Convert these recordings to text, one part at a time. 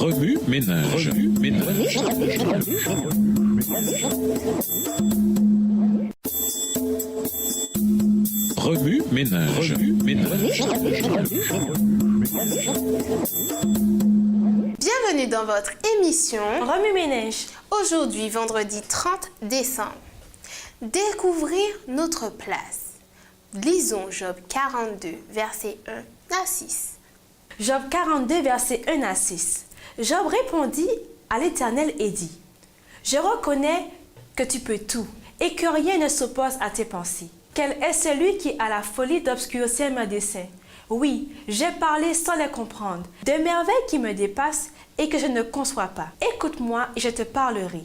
Remue ménage. Remue ménage. Bienvenue dans votre émission Remue-ménage. Aujourd'hui, vendredi 30 décembre. Découvrir notre place. Lisons Job 42, versets 1 à 6. Job 42, versets 1 à 6. Job répondit à l'Éternel et dit: Je reconnais que tu peux tout et que rien ne s'oppose à tes pensées. Quel est celui qui a la folie d'obscurcir mes desseins? Oui, j'ai parlé sans les comprendre, de merveilles qui me dépassent et que je ne conçois pas. Écoute-moi et je te parlerai.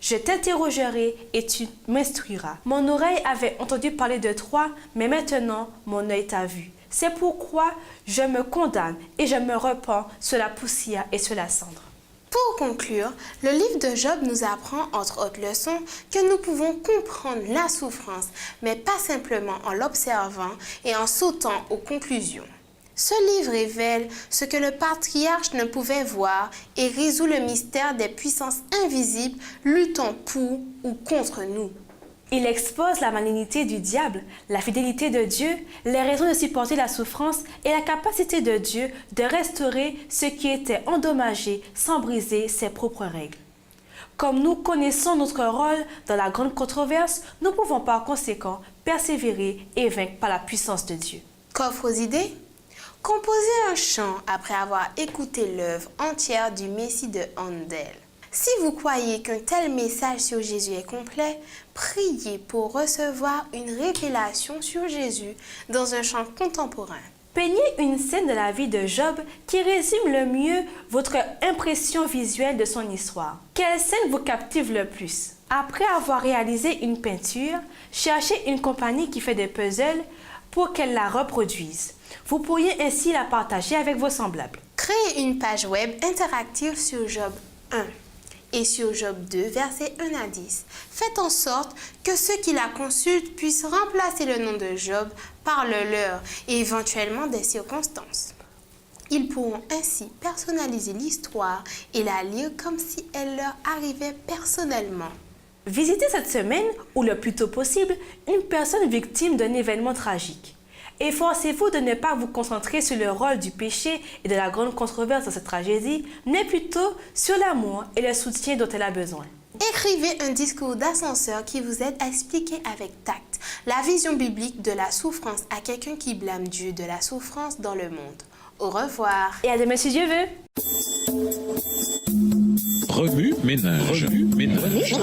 Je t'interrogerai et tu m'instruiras. Mon oreille avait entendu parler de toi, mais maintenant mon œil t'a vu. C'est pourquoi je me condamne et je me repens sur la poussière et sur la cendre. Pour conclure, le livre de Job nous apprend, entre autres leçons, que nous pouvons comprendre la souffrance, mais pas simplement en l'observant et en sautant aux conclusions. Ce livre révèle ce que le patriarche ne pouvait voir et résout le mystère des puissances invisibles luttant pour ou contre nous. Il expose la malignité du diable, la fidélité de Dieu, les raisons de supporter la souffrance et la capacité de Dieu de restaurer ce qui était endommagé sans briser ses propres règles. Comme nous connaissons notre rôle dans la grande controverse, nous pouvons par conséquent persévérer et vaincre par la puissance de Dieu. Coffre aux idées? Composez un chant après avoir écouté l'œuvre entière du Messie de Handel. Si vous croyez qu'un tel message sur Jésus est complet, priez pour recevoir une révélation sur Jésus dans un chant contemporain. Peignez une scène de la vie de Job qui résume le mieux votre impression visuelle de son histoire. Quelle scène vous captive le plus? Après avoir réalisé une peinture, cherchez une compagnie qui fait des puzzles pour qu'elle la reproduise. Vous pourriez ainsi la partager avec vos semblables. Créez une page web interactive sur Job 1 et sur Job 2, versets 1 à 10. Faites en sorte que ceux qui la consultent puissent remplacer le nom de Job par le leur et éventuellement des circonstances. Ils pourront ainsi personnaliser l'histoire et la lire comme si elle leur arrivait personnellement. Visitez cette semaine, ou le plus tôt possible, une personne victime d'un événement tragique. Efforcez-vous de ne pas vous concentrer sur le rôle du péché et de la grande controverse dans cette tragédie, mais plutôt sur l'amour et le soutien dont elle a besoin. Écrivez un discours d'ascenseur qui vous aide à expliquer avec tact la vision biblique de la souffrance à quelqu'un qui blâme Dieu de la souffrance dans le monde. Au revoir. Et à demain si Dieu veut. Remue ménage. Remue ménage.